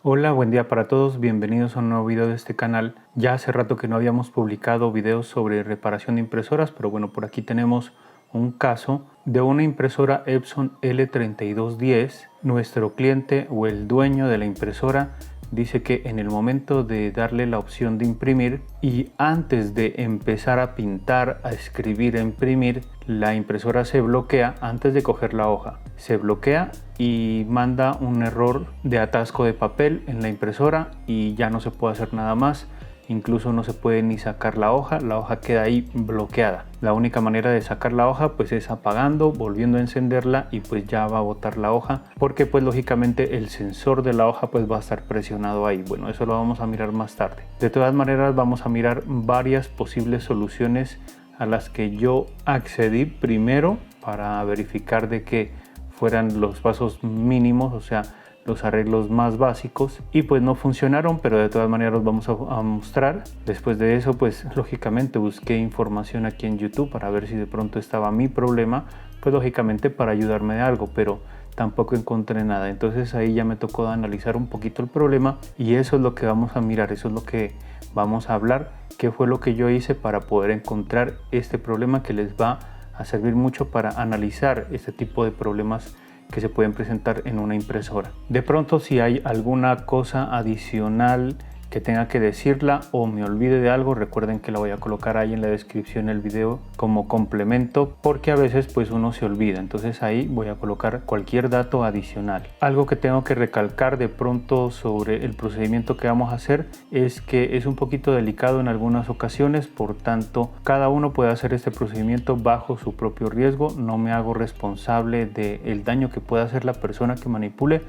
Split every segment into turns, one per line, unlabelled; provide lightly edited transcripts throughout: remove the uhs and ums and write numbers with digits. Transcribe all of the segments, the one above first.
Hola, buen día para todos, bienvenidos a un nuevo video de este canal. Ya hace rato que no habíamos publicado videos sobre reparación de impresoras, pero bueno, por aquí tenemos un caso de una impresora Epson L3210. Nuestro cliente o el dueño de la impresora dice que en el momento de darle la opción de imprimir y antes de empezar a pintar, a escribir, a imprimir, la impresora se bloquea antes de coger la hoja. Se bloquea y manda un error de atasco de papel en la impresora y ya no se puede hacer nada más. Incluso no se puede ni sacar la hoja queda ahí bloqueada. La única manera de sacar la hoja pues es apagando, volviendo a encenderla y pues ya va a botar la hoja, porque pues lógicamente el sensor de la hoja pues va a estar presionado ahí. Bueno, eso lo vamos a mirar más tarde. De todas maneras vamos a mirar varias posibles soluciones a las que yo accedí primero para verificar de que fueran los pasos mínimos, o sea, los arreglos más básicos, y pues no funcionaron, pero de todas maneras los vamos a mostrar. Después de eso pues lógicamente busqué información aquí en YouTube para ver si de pronto estaba mi problema, pues lógicamente para ayudarme de algo, pero tampoco encontré nada. Entonces ahí ya me tocó analizar un poquito el problema y eso es lo que vamos a mirar, eso es lo que vamos a hablar, qué fue lo que yo hice para poder encontrar este problema que les va a servir mucho para analizar este tipo de problemas que se pueden presentar en una impresora. De pronto, si hay alguna cosa adicional que tenga que decirla o me olvide de algo, recuerden que la voy a colocar ahí en la descripción del video como complemento, porque a veces pues uno se olvida, entonces ahí voy a colocar cualquier dato adicional. Algo que tengo que recalcar de pronto sobre el procedimiento que vamos a hacer es que es un poquito delicado en algunas ocasiones, por tanto cada uno puede hacer este procedimiento bajo su propio riesgo. No me hago responsable del daño que pueda hacer la persona que manipule,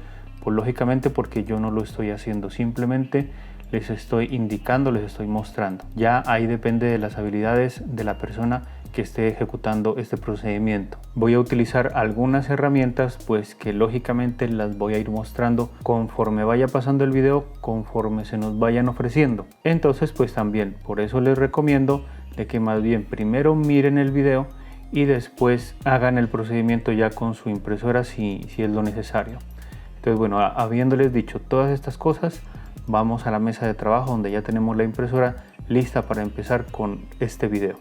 pues lógicamente porque yo no lo estoy haciendo, simplemente les estoy indicando, les estoy mostrando. Ya ahí depende de las habilidades de la persona que esté ejecutando este procedimiento. Voy a utilizar algunas herramientas pues que lógicamente las voy a ir mostrando conforme vaya pasando el video, conforme se nos vayan ofreciendo. Entonces pues también por eso les recomiendo de que más bien primero miren el video y después hagan el procedimiento ya con su impresora si es lo necesario. Entonces bueno, habiéndoles dicho todas estas cosas, vamos a la mesa de trabajo donde ya tenemos la impresora lista para empezar con este video.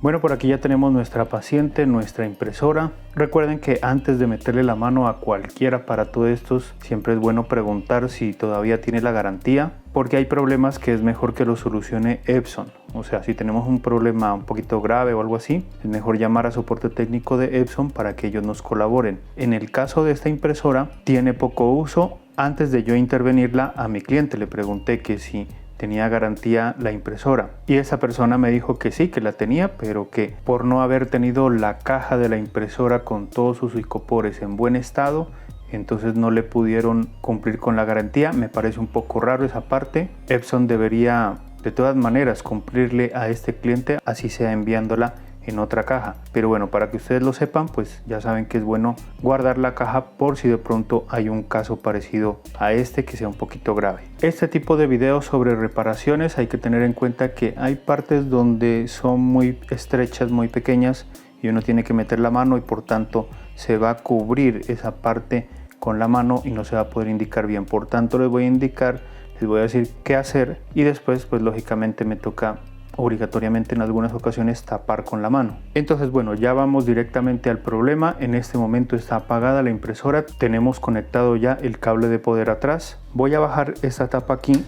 Bueno, por aquí ya tenemos nuestra paciente, nuestra impresora. Recuerden que antes de meterle la mano a cualquier aparato de estos, siempre es bueno preguntar si todavía tiene la garantía, porque hay problemas que es mejor que lo solucione Epson. O sea, si tenemos un problema un poquito grave o algo así, es mejor llamar a soporte técnico de Epson para que ellos nos colaboren. En el caso de esta impresora, tiene poco uso. Antes de yo intervenirla, a mi cliente le pregunté que si tenía garantía la impresora y esa persona me dijo que sí, que la tenía, pero que por no haber tenido la caja de la impresora con todos sus icopores en buen estado, entonces no le pudieron cumplir con la garantía. Me parece un poco raro esa parte. Epson debería de todas maneras cumplirle a este cliente, así sea enviándola en otra caja, pero bueno, para que ustedes lo sepan, pues ya saben que es bueno guardar la caja por si de pronto hay un caso parecido a este que sea un poquito grave. Este tipo de videos sobre reparaciones hay que tener en cuenta que hay partes donde son muy estrechas, muy pequeñas y uno tiene que meter la mano y por tanto se va a cubrir esa parte con la mano y no se va a poder indicar bien. Por tanto les voy a indicar, les voy a decir qué hacer y después pues lógicamente me toca obligatoriamente en algunas ocasiones tapar con la mano. Entonces bueno, ya vamos directamente al problema. En este momento está apagada la impresora, tenemos conectado ya el cable de poder atrás. Voy a bajar esta tapa aquí,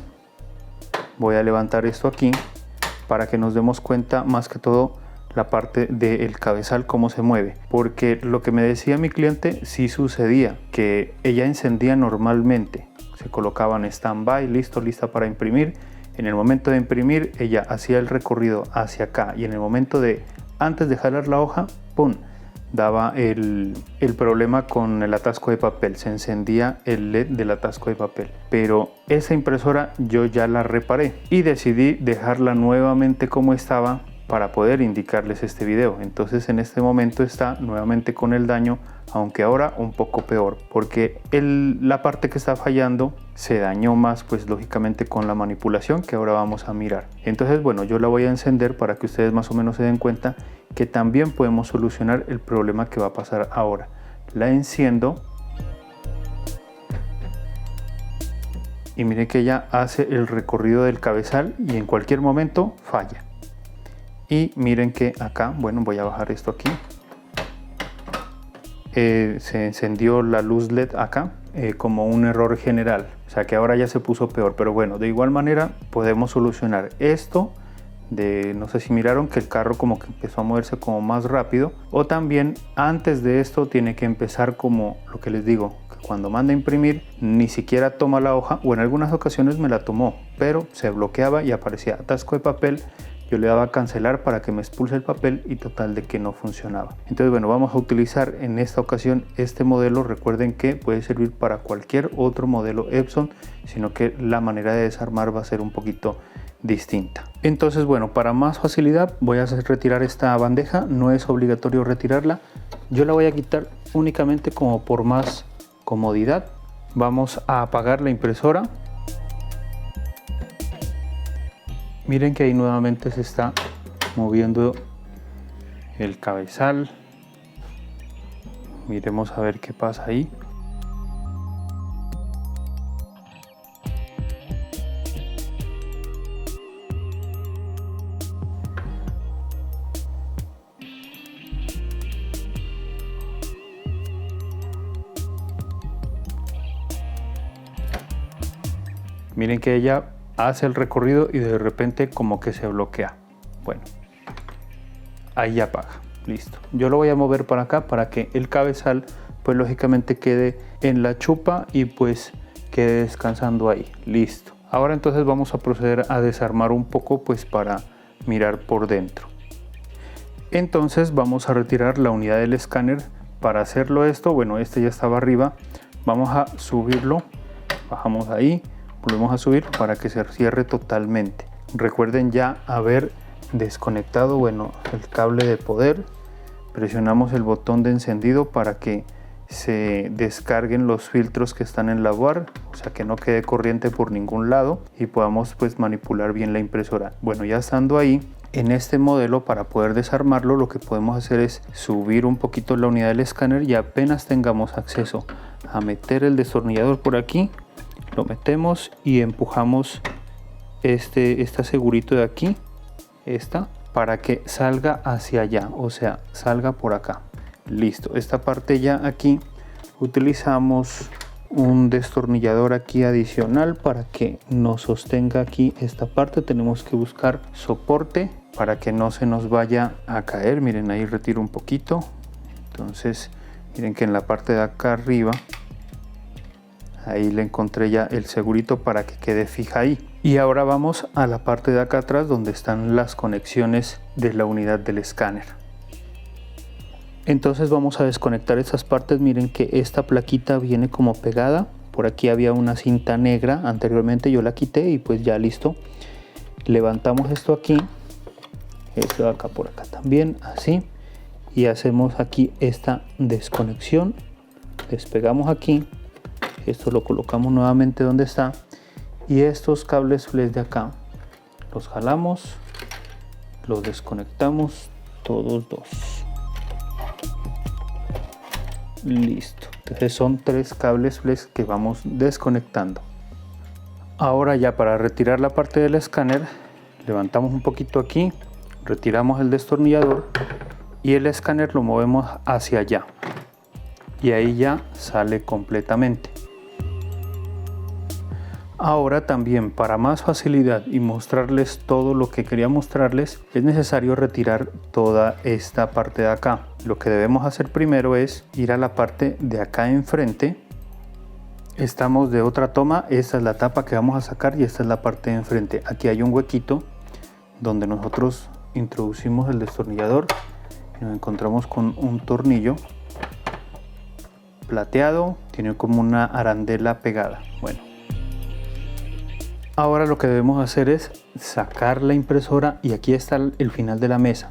voy a levantar esto aquí para que nos demos cuenta más que todo la parte del cabezal cómo se mueve, porque lo que me decía mi cliente sí sucedía, que ella encendía normalmente, se colocaba en stand-by, lista para imprimir. En el momento de imprimir ella hacía el recorrido hacia acá y en el momento de antes de jalar la hoja, ¡pum!, daba el problema con el atasco de papel, se encendía el LED del atasco de papel. Pero esa impresora yo ya la reparé y decidí dejarla nuevamente como estaba para poder indicarles este video. Entonces en este momento está nuevamente con el daño, aunque ahora un poco peor, porque la parte que está fallando se dañó más, pues lógicamente con la manipulación que ahora vamos a mirar. Entonces bueno, yo la voy a encender para que ustedes más o menos se den cuenta que también podemos solucionar el problema que va a pasar ahora. La enciendo y miren que ella hace el recorrido del cabezal y en cualquier momento falla. Y miren que acá, bueno, voy a bajar esto aquí, se encendió la luz LED acá como un error general, o sea que ahora ya se puso peor, pero bueno, de igual manera podemos solucionar esto. No sé si miraron que el carro como que empezó a moverse como más rápido, o también antes de esto tiene que empezar como lo que les digo, que cuando manda a imprimir ni siquiera toma la hoja, o en algunas ocasiones me la tomó, pero se bloqueaba y aparecía atasco de papel. Yo le daba a cancelar para que me expulse el papel y total de que no funcionaba. Entonces bueno, vamos a utilizar en esta ocasión este modelo. Recuerden que puede servir para cualquier otro modelo Epson, sino que la manera de desarmar va a ser un poquito distinta. Entonces bueno, para más facilidad voy a retirar esta bandeja. No es obligatorio retirarla, yo la voy a quitar únicamente como por más comodidad. Vamos a apagar la impresora. Miren que ahí nuevamente se está moviendo el cabezal. Miremos a ver qué pasa ahí. Miren que ella hace el recorrido y de repente como que se bloquea. Bueno, ahí ya apaga. Listo. Yo lo voy a mover para acá para que el cabezal pues lógicamente quede en la chupa y pues quede descansando ahí. Listo. Ahora entonces vamos a proceder a desarmar un poco pues para mirar por dentro. Entonces vamos a retirar la unidad del escáner. Para hacerlo esto, bueno, este ya estaba arriba. Vamos a subirlo. Bajamos ahí. Volvemos a subir para que se cierre totalmente. Recuerden ya haber desconectado, bueno, el cable de poder. Presionamos el botón de encendido para que se descarguen los filtros que están en la board, o sea que no quede corriente por ningún lado y podamos pues manipular bien la impresora. Bueno, ya estando ahí en este modelo, para poder desarmarlo, lo que podemos hacer es subir un poquito la unidad del escáner y apenas tengamos acceso a meter el destornillador por aquí, lo metemos y empujamos este segurito de aquí, para que salga hacia allá, o sea, salga por acá. Listo, esta parte ya aquí utilizamos un destornillador aquí adicional para que nos sostenga aquí esta parte. Tenemos que buscar soporte para que no se nos vaya a caer. Miren, ahí retiro un poquito. Entonces miren que en la parte de acá arriba, ahí le encontré ya el segurito para que quede fija ahí. Y ahora vamos a la parte de acá atrás donde están las conexiones de la unidad del escáner. Entonces vamos a desconectar estas partes. Miren que esta plaquita viene como pegada. Por aquí había una cinta negra anteriormente, yo la quité y pues ya listo. Levantamos esto aquí, esto de acá por acá también, así. Y hacemos aquí esta desconexión. Despegamos aquí. Esto lo colocamos nuevamente donde está. Y estos cables flex de acá los jalamos, los desconectamos todos dos. Listo. Entonces son 3 cables flex que vamos desconectando. Ahora ya para retirar la parte del escáner, levantamos un poquito aquí, retiramos el destornillador y el escáner lo movemos hacia allá. Y ahí ya sale completamente. Ahora también, para más facilidad y mostrarles todo lo que quería mostrarles, es necesario retirar toda esta parte de acá. Lo que debemos hacer primero es ir a la parte de acá enfrente. Estamos de otra toma, esta es la tapa que vamos a sacar y esta es la parte de enfrente. Aquí hay un huequito donde nosotros introducimos el destornillador y nos encontramos con un tornillo plateado, tiene como una arandela pegada. Bueno. Ahora lo que debemos hacer es sacar la impresora y aquí está el final de la mesa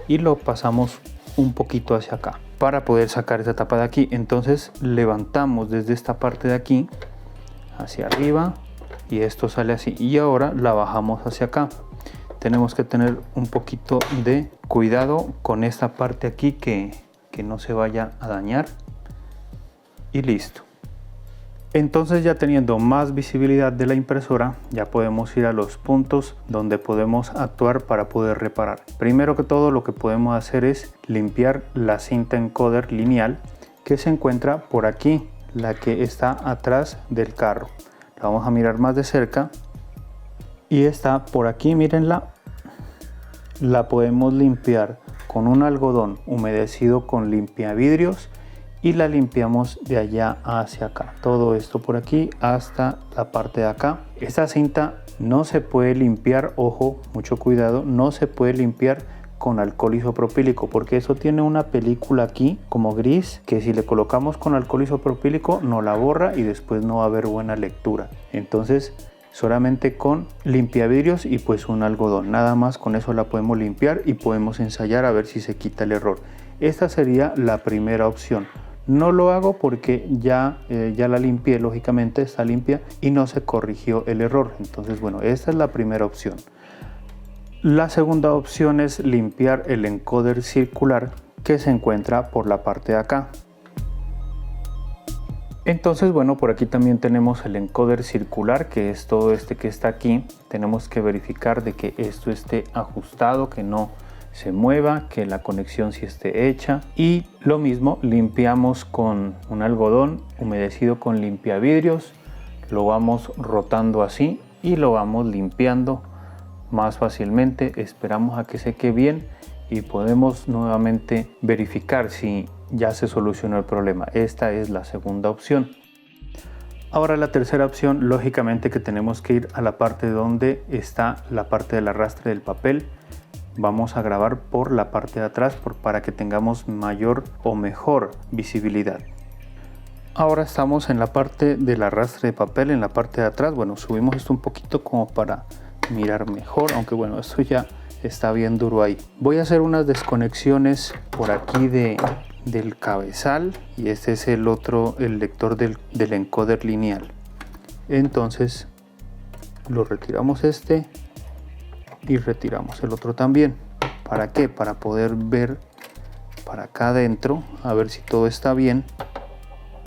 y lo pasamos un poquito hacia acá para poder sacar esa tapa de aquí. Entonces levantamos desde esta parte de aquí hacia arriba y esto sale así y ahora la bajamos hacia acá. Tenemos que tener un poquito de cuidado con esta parte aquí que no se vaya a dañar y listo. Entonces, ya teniendo más visibilidad de la impresora, ya podemos ir a los puntos donde podemos actuar para poder reparar. Primero que todo, lo que podemos hacer es limpiar la cinta encoder lineal que se encuentra por aquí, la que está atrás del carro. La vamos a mirar más de cerca y está por aquí, mírenla. La podemos limpiar con un algodón humedecido con limpiavidrios y la limpiamos de allá hacia acá, todo esto por aquí hasta la parte de acá. Esta cinta no se puede limpiar, ojo, mucho cuidado, no se puede limpiar con alcohol isopropílico porque eso tiene una película aquí como gris que si le colocamos con alcohol isopropílico no la borra y después no va a haber buena lectura. Entonces solamente con limpiavidrios y pues un algodón, nada más. Con eso la podemos limpiar y podemos ensayar a ver si se quita el error. Esta sería la primera opción. No lo hago porque ya la limpié, lógicamente está limpia y no se corrigió el error. Entonces, bueno, esta es la primera opción. La segunda opción es limpiar el encoder circular que se encuentra por la parte de acá. Entonces, bueno, por aquí también tenemos el encoder circular, que es todo este que está aquí. Tenemos que verificar de que esto esté ajustado, que no se mueva, que la conexión sí esté hecha. Y lo mismo, limpiamos con un algodón humedecido con limpiavidrios. Lo vamos rotando así y lo vamos limpiando más fácilmente. Esperamos a que seque bien y podemos nuevamente verificar si ya se solucionó el problema. Esta es la segunda opción. Ahora la tercera opción, lógicamente que tenemos que ir a la parte donde está la parte del arrastre del papel. Vamos a grabar por la parte de atrás para que tengamos mayor o mejor visibilidad. Ahora estamos en la parte del arrastre de papel, en la parte de atrás. Bueno, subimos esto un poquito como para mirar mejor, aunque bueno, esto ya está bien duro ahí. Voy a hacer unas desconexiones por aquí del cabezal y este es el lector del encoder lineal. Entonces lo retiramos este y retiramos el otro también. ¿Para qué? Para poder ver para acá adentro a ver si todo está bien.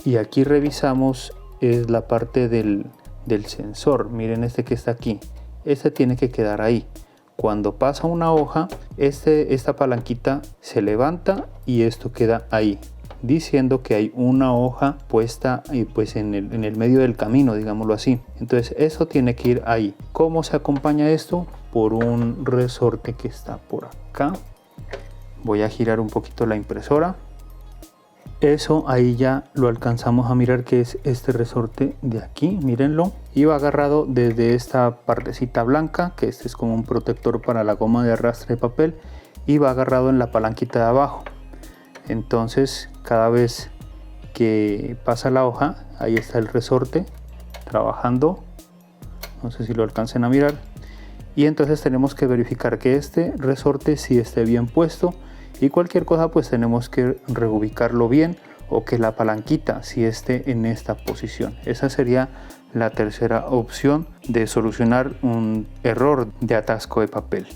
Y aquí revisamos es la parte del sensor. Miren este que está aquí, este tiene que quedar ahí. Cuando pasa una hoja, esta palanquita se levanta y esto queda ahí, diciendo que hay una hoja puesta pues en el medio del camino, digámoslo así. Entonces eso tiene que ir ahí. ¿Cómo se acompaña esto? Por un resorte que está por acá. Voy a girar un poquito la impresora. Eso ahí ya lo alcanzamos a mirar, que es este resorte de aquí, mírenlo, y va agarrado desde esta partecita blanca, que este es como un protector para la goma de arrastre de papel, y va agarrado en la palanquita de abajo. Entonces cada vez que pasa la hoja, ahí está el resorte trabajando, no sé si lo alcancen a mirar, y entonces tenemos que verificar que este resorte sí esté bien puesto. Y cualquier cosa pues tenemos que reubicarlo bien, o que la palanquita sí esté en esta posición. Esa sería la tercera opción de solucionar un error de atasco de papel.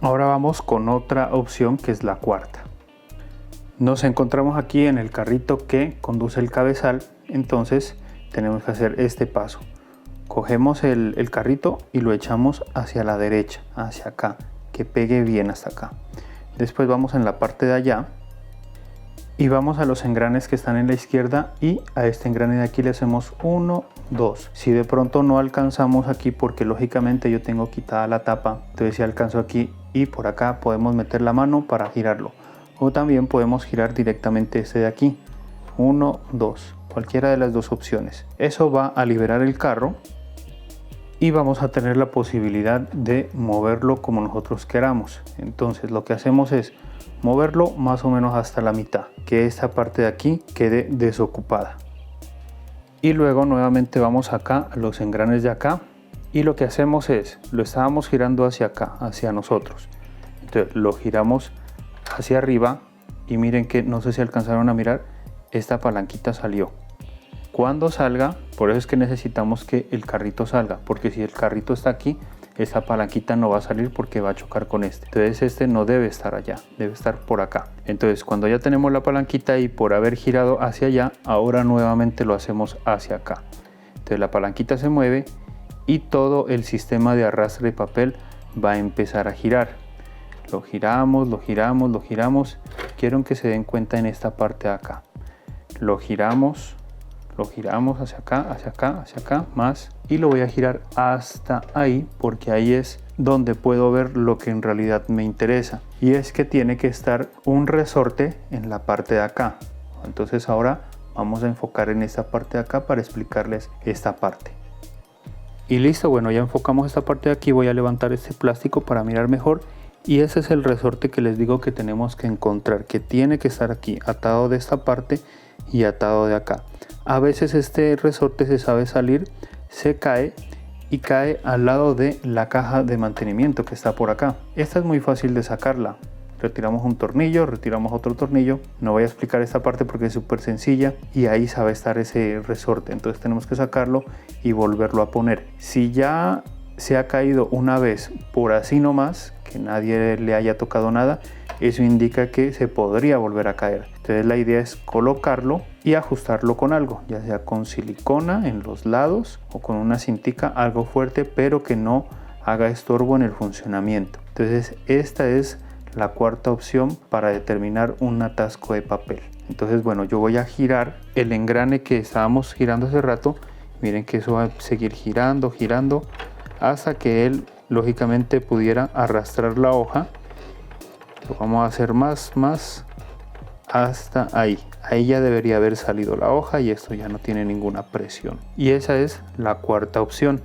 Ahora vamos con otra opción, que es la cuarta. Nos encontramos aquí en el carrito que conduce el cabezal. Entonces tenemos que hacer este paso. Cogemos el carrito y lo echamos hacia la derecha, hacia acá, que pegue bien hasta acá. Después vamos en la parte de allá y vamos a los engranes que están en la izquierda, y a este engrane de aquí le hacemos 1, 2. Si de pronto no alcanzamos aquí, porque lógicamente yo tengo quitada la tapa, entonces si alcanzo aquí y por acá, podemos meter la mano para girarlo, o también podemos girar directamente este de aquí. 1, 2, cualquiera de las dos opciones. Eso va a liberar el carro y vamos a tener la posibilidad de moverlo como nosotros queramos. Entonces lo que hacemos es moverlo más o menos hasta la mitad, que esta parte de aquí quede desocupada, y luego nuevamente vamos acá a los engranes de acá, y lo que hacemos es, lo estábamos girando hacia acá, hacia nosotros, entonces lo giramos hacia arriba, y miren que no sé si alcanzaron a mirar, esta palanquita salió. Cuando salga, por eso es que necesitamos que el carrito salga, porque si el carrito está aquí, esta palanquita no va a salir porque va a chocar con este. Entonces este no debe estar allá, debe estar por acá. Entonces cuando ya tenemos la palanquita y por haber girado hacia allá, ahora nuevamente lo hacemos hacia acá. Entonces la palanquita se mueve y todo el sistema de arrastre de papel va a empezar a girar. Lo giramos, lo giramos, lo giramos. Quiero que se den cuenta en esta parte de acá. Lo giramos hacia acá, hacia acá, hacia acá, más. Y lo voy a girar hasta ahí porque ahí es donde puedo ver lo que en realidad me interesa. Y es que tiene que estar un resorte en la parte de acá. Entonces ahora vamos a enfocar en esta parte de acá para explicarles esta parte. Y listo, bueno, ya enfocamos esta parte de aquí. Voy a levantar este plástico para mirar mejor. Y ese es el resorte que les digo que tenemos que encontrar, que tiene que estar aquí, atado de esta parte y atado de acá. A veces este resorte se sabe salir, se cae y cae al lado de la caja de mantenimiento que está por acá. Esta es muy fácil de sacarla. Retiramos un tornillo, retiramos otro tornillo. No voy a explicar esta parte porque es súper sencilla y ahí sabe estar ese resorte. Entonces tenemos que sacarlo y volverlo a poner. Si ya se ha caído una vez por así nomás, que nadie le haya tocado nada, eso indica que se podría volver a caer. Entonces la idea es colocarlo y ajustarlo con algo, ya sea con silicona en los lados o con una cintica, algo fuerte pero que no haga estorbo en el funcionamiento. Entonces esta es la cuarta opción para determinar un atasco de papel. Entonces bueno, yo voy a girar el engrane que estábamos girando hace rato. Miren que eso va a seguir girando, girando hasta que él lógicamente pudiera arrastrar la hoja. Lo vamos a hacer más hasta ahí. Ahí ya debería haber salido la hoja y esto ya no tiene ninguna presión. Y esa es la cuarta opción.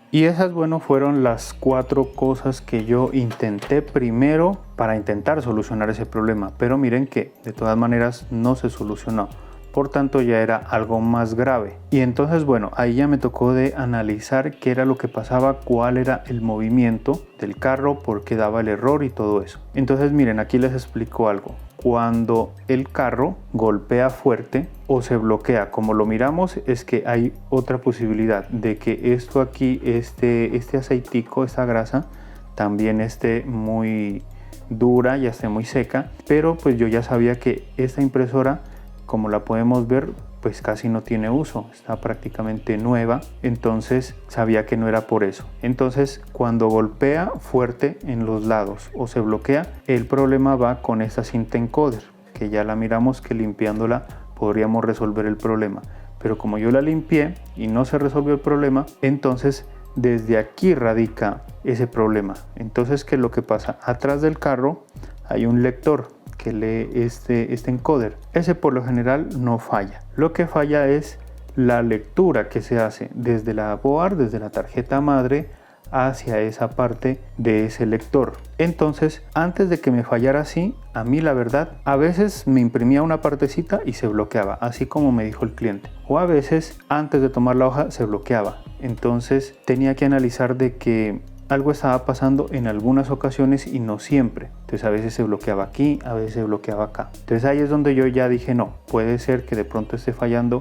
Y esas, bueno, fueron las 4 cosas que yo intenté primero para intentar solucionar ese problema. Pero miren que de todas maneras no se solucionó. Por tanto ya era algo más grave. Y entonces bueno, ahí ya me tocó de analizar qué era lo que pasaba, cuál era el movimiento del carro, por qué daba el error y todo eso. Entonces miren, aquí les explico algo. Cuando el carro golpea fuerte o se bloquea, como lo miramos, es que hay otra posibilidad de que esto aquí, este aceitico, esta grasa, también esté muy dura, ya esté muy seca. Pero pues yo ya sabía que esta impresora, como la podemos ver, pues casi no tiene uso, está prácticamente nueva, entonces sabía que no era por eso. Entonces cuando golpea fuerte en los lados o se bloquea, el problema va con esta cinta encoder, que ya la miramos que limpiándola podríamos resolver el problema. Pero como yo la limpié y no se resolvió el problema, entonces desde aquí radica ese problema. Entonces, ¿qué es lo que pasa? Atrás del carro hay un lector que lee este encoder. Ese por lo general no falla. Lo que falla es la lectura que se hace desde la board, desde la tarjeta madre hacia esa parte de ese lector. Entonces, antes de que me fallara así, a mí la verdad, a veces me imprimía una partecita y se bloqueaba, así como me dijo el cliente. O a veces, antes de tomar la hoja, se bloqueaba. Entonces, tenía que analizar de que algo estaba pasando en algunas ocasiones y no siempre. Entonces a veces se bloqueaba aquí, a veces se bloqueaba acá. Entonces ahí es donde yo ya dije no, puede ser que de pronto esté fallando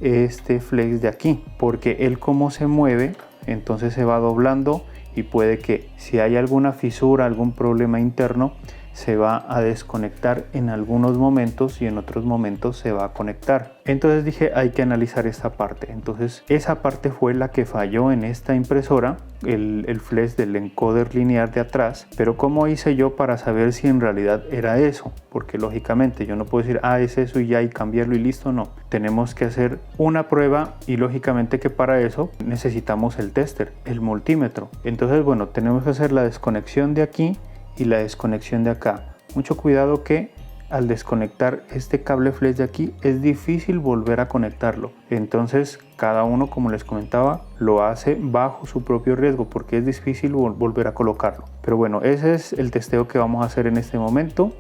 este flex de aquí, porque él como se mueve, entonces se va doblando y puede que si hay alguna fisura, algún problema interno, se va a desconectar en algunos momentos y en otros momentos se va a conectar. Entonces dije, hay que analizar esta parte. Entonces esa parte fue la que falló en esta impresora, el flash del encoder lineal de atrás. Pero ¿cómo hice yo para saber si en realidad era eso? Porque lógicamente yo no puedo decir, es eso y ya, y cambiarlo y listo. No, tenemos que hacer una prueba y lógicamente que para eso necesitamos el tester, el multímetro. Entonces bueno, tenemos que hacer la desconexión de aquí y la desconexión de acá. Mucho cuidado que al desconectar este cable flash de aquí es difícil volver a conectarlo. Entonces cada uno, como les comentaba, lo hace bajo su propio riesgo porque es difícil volver a colocarlo. Pero bueno, ese es el testeo que vamos a hacer en este momento.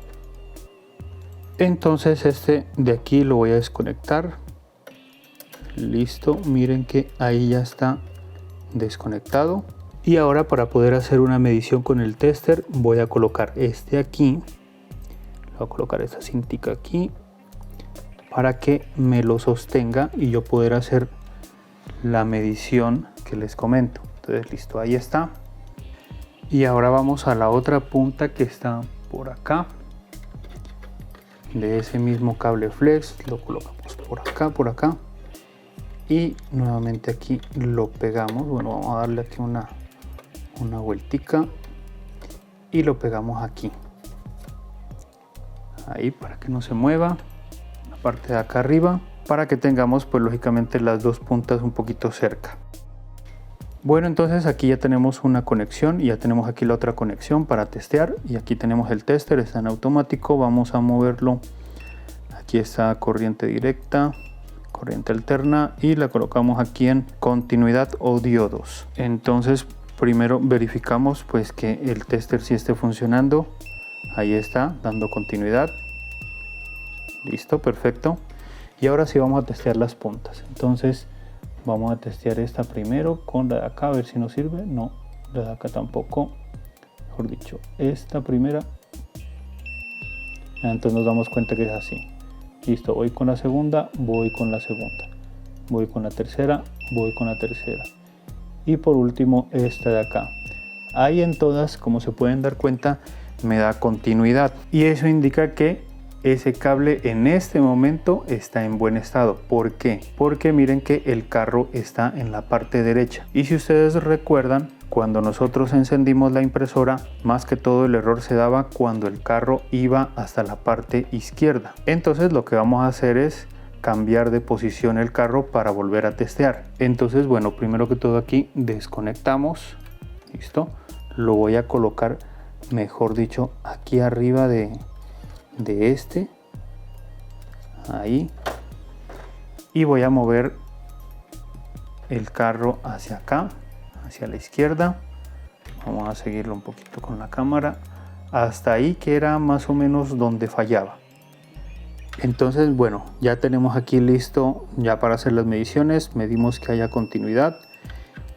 Entonces este de aquí lo voy a desconectar. Listo, miren que ahí ya está desconectado. Y ahora para poder hacer una medición con el tester voy a colocar este aquí. Voy a colocar esta cintica aquí para que me lo sostenga y yo poder hacer la medición que les comento. Entonces listo, ahí está. Y ahora vamos a la otra punta que está por acá. De ese mismo cable flex lo colocamos por acá. Y nuevamente aquí lo pegamos. Bueno, vamos a darle aquí una vueltica. Y lo pegamos aquí. Ahí para que no se mueva. La parte de acá arriba. Para que tengamos pues lógicamente las dos puntas un poquito cerca. Bueno, entonces aquí ya tenemos una conexión y ya tenemos aquí la otra conexión para testear. Y aquí tenemos el tester, está en automático. Vamos a moverlo. Aquí está corriente directa, corriente alterna y la colocamos aquí en continuidad o diodos. Entonces primero verificamos pues que el tester sí esté funcionando. Ahí está, dando continuidad. Listo, perfecto. Y ahora sí vamos a testear las puntas. Entonces vamos a testear esta primero con la de acá, a ver si nos sirve. No, la de acá tampoco. Mejor dicho, esta primera. Entonces nos damos cuenta que es así. Listo, voy con la segunda, voy con la segunda. Voy con la tercera, voy con la tercera. Y por último esta de acá. Ahí en todas, como se pueden dar cuenta, me da continuidad. Y eso indica que ese cable en este momento está en buen estado. ¿Por qué? Porque miren que el carro está en la parte derecha. Y si ustedes recuerdan, cuando nosotros encendimos la impresora, más que todo el error se daba cuando el carro iba hasta la parte izquierda. Entonces lo que vamos a hacer es cambiar de posición el carro para volver a testear. Entonces, bueno, primero que todo aquí desconectamos. Listo. Lo voy a colocar, mejor dicho, aquí arriba de este. Ahí. Y voy a mover el carro hacia acá, hacia la izquierda. Vamos a seguirlo un poquito con la cámara hasta ahí, que era más o menos donde fallaba. Entonces, bueno, ya tenemos aquí listo ya para hacer las mediciones. Medimos que haya continuidad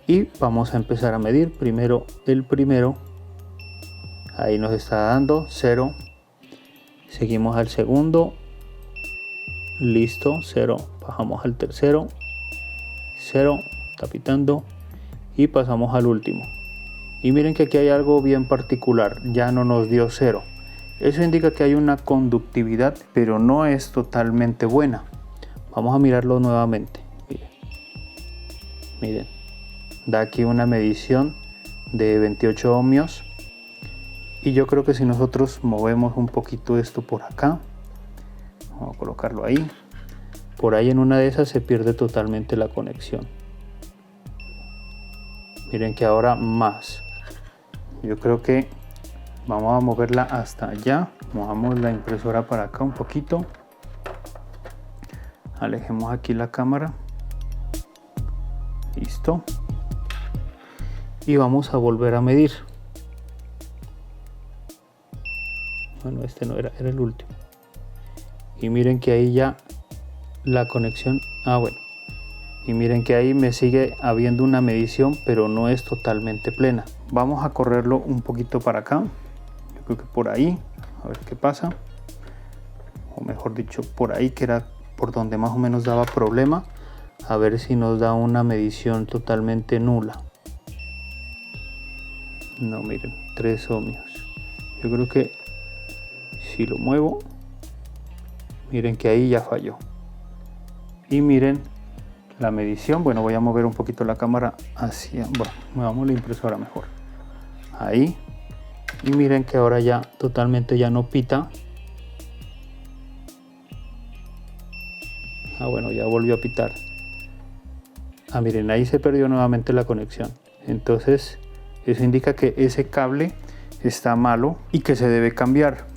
y vamos a empezar a medir. Primero el primero, ahí nos está dando 0. Seguimos al segundo, listo, 0. Bajamos al tercero, 0, está pitando. Y pasamos al último. Y miren que aquí hay algo bien particular, ya no nos dio 0. Eso indica que hay una conductividad, pero no es totalmente buena. Vamos a mirarlo nuevamente. Miren, da aquí una medición de 28 ohmios. Y yo creo que si nosotros movemos un poquito esto por acá, vamos a colocarlo ahí. Por ahí en una de esas se pierde totalmente la conexión. Miren que ahora más. Yo creo que vamos a moverla hasta allá. Movamos la impresora para acá un poquito. Alejemos aquí la cámara. Listo. Y vamos a volver a medir. Bueno, este no era, era el último. Y miren que ahí ya la conexión. Bueno. Y miren que ahí me sigue habiendo una medición, pero no es totalmente plena. Vamos a correrlo un poquito para acá. Yo creo que por ahí, a ver qué pasa. O mejor dicho, por ahí, que era por donde más o menos daba problema. A ver si nos da una medición totalmente nula. No, miren, 3 ohmios. Yo creo que si lo muevo, miren que ahí ya falló. Y miren la medición. Bueno, voy a mover un poquito la cámara hacia, bueno, movamos la impresora mejor, ahí. Y miren que ahora ya totalmente ya no pita. Bueno, ya volvió a pitar. Miren, ahí se perdió nuevamente la conexión. Entonces eso indica que ese cable está malo y que se debe cambiar.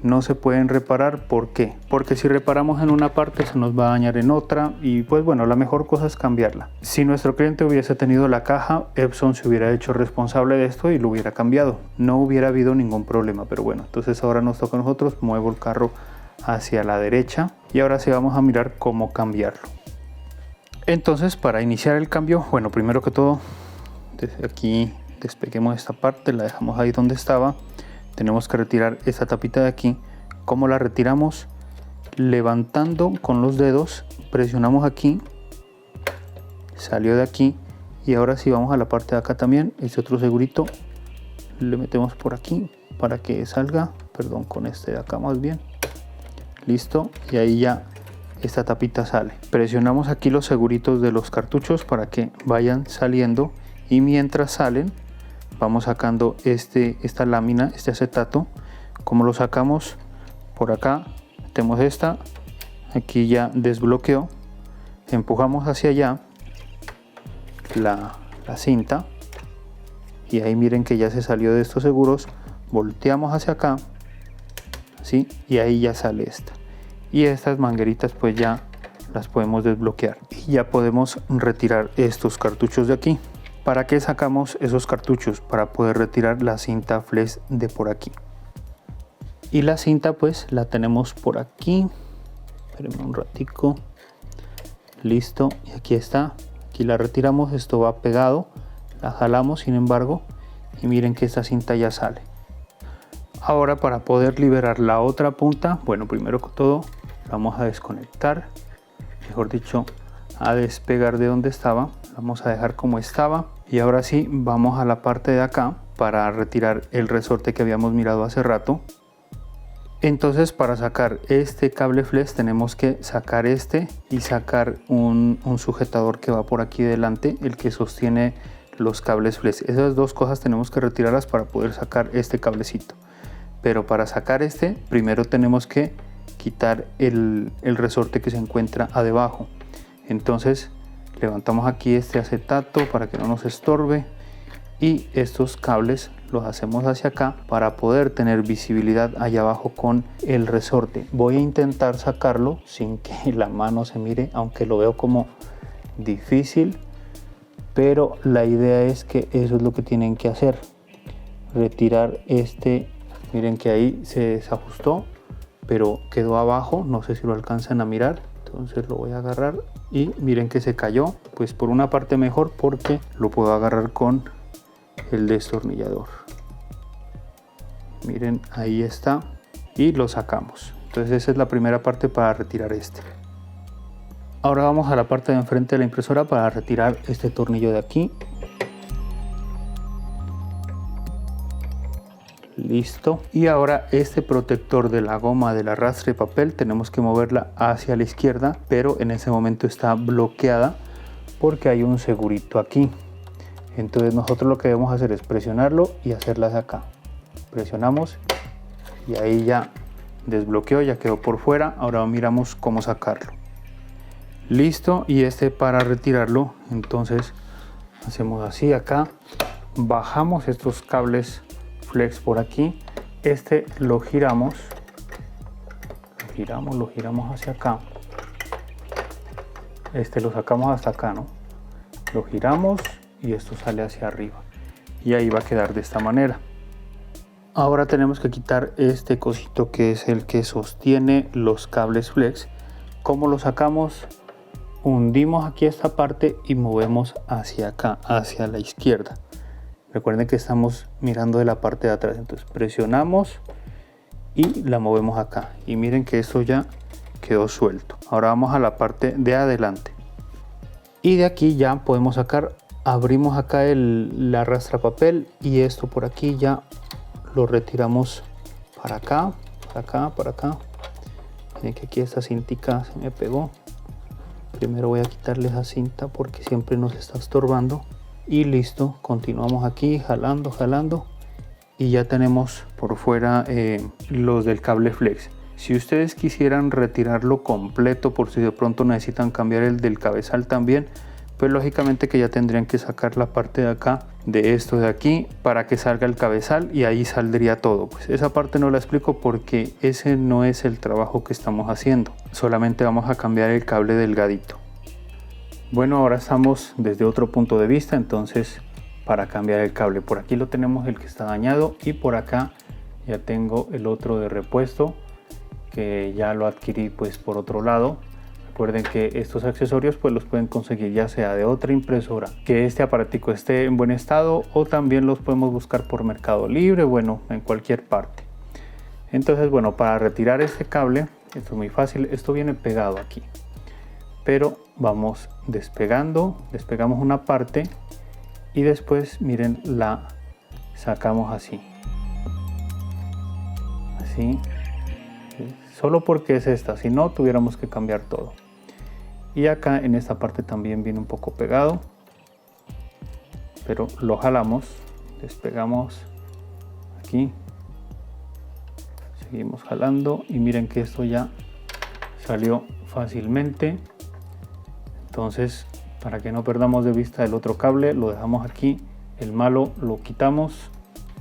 No se pueden reparar. ¿Por qué? Porque si reparamos en una parte se nos va a dañar en otra, y pues bueno, la mejor cosa es cambiarla. Si nuestro cliente hubiese tenido la caja, Epson se hubiera hecho responsable de esto y lo hubiera cambiado. No hubiera habido ningún problema, pero bueno, entonces ahora nos toca a nosotros. Muevo el carro hacia la derecha y ahora sí vamos a mirar cómo cambiarlo. Entonces, para iniciar el cambio, bueno, primero que todo, desde aquí despeguemos esta parte, la dejamos ahí donde estaba. Tenemos que retirar esta tapita de aquí. ¿Cómo la retiramos? Levantando con los dedos, presionamos aquí, salió de aquí Y ahora sí vamos a la parte de acá también, este otro segurito le metemos por aquí para que salga, perdón, con este de acá más bien. Listo, y ahí ya esta tapita sale. Presionamos aquí los seguritos de los cartuchos para que vayan saliendo, y mientras salen vamos sacando esta lámina, este acetato. Como lo sacamos por acá, metemos esta, aquí ya desbloqueó, empujamos hacia allá la cinta, y ahí miren que ya se salió de estos seguros, volteamos hacia acá, ¿sí? Y ahí ya sale esta, y estas mangueritas pues ya las podemos desbloquear, y ya podemos retirar estos cartuchos de aquí. ¿Para qué sacamos esos cartuchos? Para poder retirar la cinta flex de por aquí. Y la cinta pues la tenemos por aquí, espérenme un ratico, listo, y aquí está, aquí la retiramos, esto va pegado, la jalamos sin embargo, y miren que esta cinta ya sale. Ahora, para poder liberar la otra punta, bueno, primero que todo vamos a desconectar, mejor dicho a despegar de donde estaba, vamos a dejar como estaba, y ahora sí vamos a la parte de acá para retirar el resorte que habíamos mirado hace rato. Entonces, para sacar este cable flex tenemos que sacar este y sacar un sujetador que va por aquí delante, el que sostiene los cables flex. Esas dos cosas tenemos que retirarlas para poder sacar este cablecito. Pero para sacar este, primero tenemos que quitar el resorte que se encuentra debajo. Entonces levantamos aquí este acetato para que no nos estorbe, y estos cables los hacemos hacia acá para poder tener visibilidad allá abajo con el resorte. Voy a intentar sacarlo sin que la mano se mire, aunque lo veo como difícil, pero la idea es que eso es lo que tienen que hacer, retirar este. Miren que ahí se desajustó, pero quedó abajo, no sé si lo alcanzan a mirar, entonces lo voy a agarrar y miren que se cayó, pues por una parte mejor porque lo puedo agarrar con el destornillador. Miren, ahí está, y lo sacamos. Entonces esa es la primera parte para retirar este. Ahora vamos a la parte de enfrente de la impresora para retirar este tornillo de aquí. Listo. Y ahora este protector de la goma del arrastre de papel tenemos que moverla hacia la izquierda, pero en ese momento está bloqueada porque hay un segurito aquí. Entonces nosotros lo que debemos hacer es presionarlo y hacerlas acá. Presionamos y ahí ya desbloqueó, ya quedó por fuera. Ahora miramos cómo sacarlo. Listo. Y este, para retirarlo, entonces hacemos así acá, bajamos estos cables flex por aquí, este lo giramos hacia acá, este lo sacamos hasta acá, ¿no? Lo giramos y esto sale hacia arriba, y ahí va a quedar de esta manera. Ahora tenemos que quitar este cosito que es el que sostiene los cables flex. ¿Cómo lo sacamos? Hundimos aquí esta parte y movemos hacia acá, hacia la izquierda. Recuerden que estamos mirando de la parte de atrás, entonces presionamos y la movemos acá, y miren que esto ya quedó suelto. Ahora vamos a la parte de adelante, y de aquí ya podemos sacar, abrimos acá la arrastrapapel, y esto por aquí ya lo retiramos para acá, para acá, para acá. Miren que aquí esta cintica se me pegó. Primero voy a quitarle esa cinta porque siempre nos está estorbando. Y listo, continuamos aquí jalando, y ya tenemos por fuera los del cable flex. Si ustedes quisieran retirarlo completo, por si de pronto necesitan cambiar el del cabezal también, pues lógicamente que ya tendrían que sacar la parte de acá de esto de aquí para que salga el cabezal, y ahí saldría todo. Pues esa parte no la explico porque ese no es el trabajo que estamos haciendo, solamente vamos a cambiar el cable delgadito. Bueno, ahora estamos desde otro punto de vista, entonces para cambiar el cable, por aquí lo tenemos, el que está dañado, y por acá ya tengo el otro de repuesto que ya lo adquirí pues por otro lado. Recuerden que estos accesorios pues los pueden conseguir ya sea de otra impresora, que este aparatico esté en buen estado, o también los podemos buscar por Mercado Libre, bueno, en cualquier parte. Entonces bueno, para retirar este cable, esto es muy fácil, esto viene pegado aquí. pero vamos despegamos una parte y después miren, la sacamos así, solo porque es esta, si no tuviéramos que cambiar todo. Y acá en esta parte también viene un poco pegado, pero lo jalamos, despegamos aquí, seguimos jalando y miren que esto ya salió fácilmente. Entonces, para que no perdamos de vista el otro cable, lo dejamos aquí, el malo lo quitamos.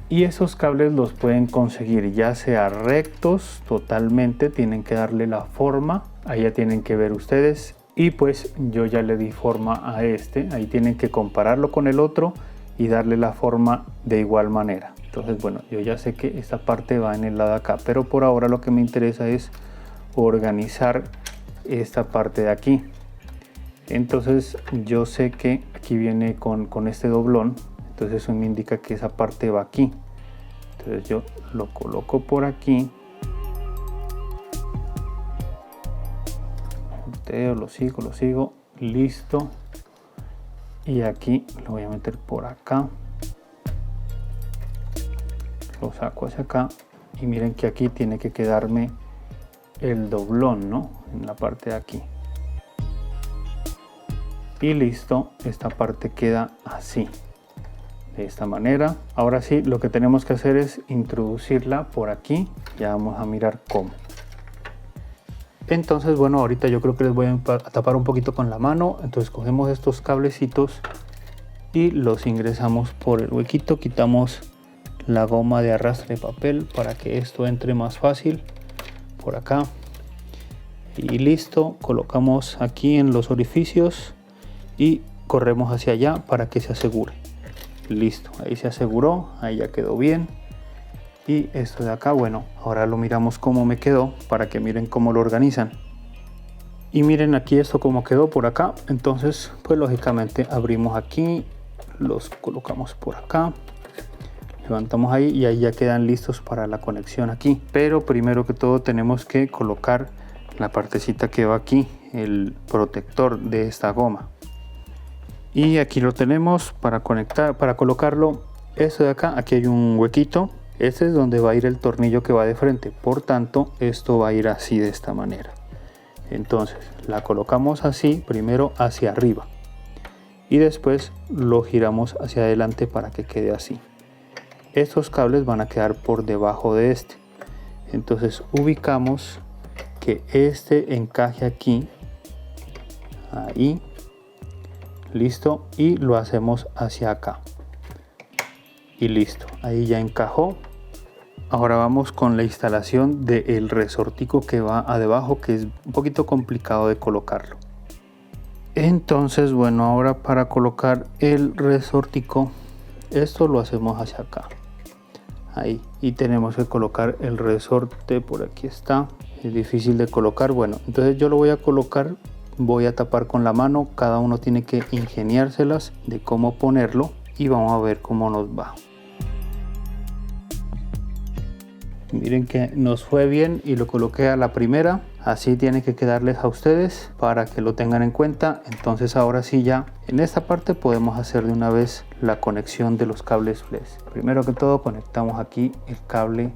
Y esos cables los pueden conseguir ya sea rectos totalmente, tienen que darle la forma, ahí ya tienen que ver ustedes. Y pues yo ya le di forma a este, ahí tienen que compararlo con el otro y darle la forma de igual manera. Entonces bueno, yo ya sé que esta parte va en el lado de acá, pero por ahora lo que me interesa es organizar esta parte de aquí. Entonces yo sé que aquí viene con este doblón, entonces eso me indica que esa parte va aquí. Entonces yo lo coloco por aquí, lo sigo, listo. Y aquí lo voy a meter por acá, lo saco hacia acá y miren que aquí tiene que quedarme el doblón, ¿no? En la parte de aquí. Y listo, esta parte queda así, de esta manera. Ahora sí, lo que tenemos que hacer es introducirla por aquí. Ya vamos a mirar cómo. Entonces bueno, ahorita yo creo que les voy a tapar un poquito con la mano. Entonces cogemos estos cablecitos y los ingresamos por el huequito, quitamos la goma de arrastre de papel para que esto entre más fácil por acá. Y listo, colocamos aquí en los orificios y corremos hacia allá para que se asegure. Listo, ahí se aseguró, ahí ya quedó bien. Y esto de acá, bueno, ahora lo miramos cómo me quedó para que miren cómo lo organizan. Y miren aquí esto cómo quedó por acá. Entonces pues lógicamente abrimos aquí, los colocamos por acá, levantamos ahí y ahí ya quedan listos para la conexión aquí. Pero primero que todo tenemos que colocar la partecita que va aquí, el protector de esta goma. Y aquí lo tenemos para conectar, para colocarlo. Esto de acá, aquí hay un huequito. Este es donde va a ir el tornillo que va de frente, por tanto esto va a ir así, de esta manera. Entonces la colocamos así, primero hacia arriba y después lo giramos hacia adelante para que quede así. Estos cables van a quedar por debajo de este, entonces ubicamos que este encaje aquí, ahí, listo, y lo hacemos hacia acá y listo, ahí ya encajó. Ahora vamos con la instalación del resortico que va a debajo, que es un poquito complicado de colocarlo. Entonces bueno, ahora para colocar el resortico, esto lo hacemos hacia acá, ahí, y tenemos que colocar el resorte por aquí. Está, es difícil de colocar. Bueno, entonces yo lo voy a colocar, voy a tapar con la mano, cada uno tiene que ingeniárselas de cómo ponerlo y vamos a ver cómo nos va. Miren que nos fue bien y lo coloqué a la primera. Así tiene que quedarles a ustedes para que lo tengan en cuenta. Entonces ahora sí, ya en esta parte podemos hacer de una vez la conexión de los cables flex. Primero que todo conectamos aquí el cable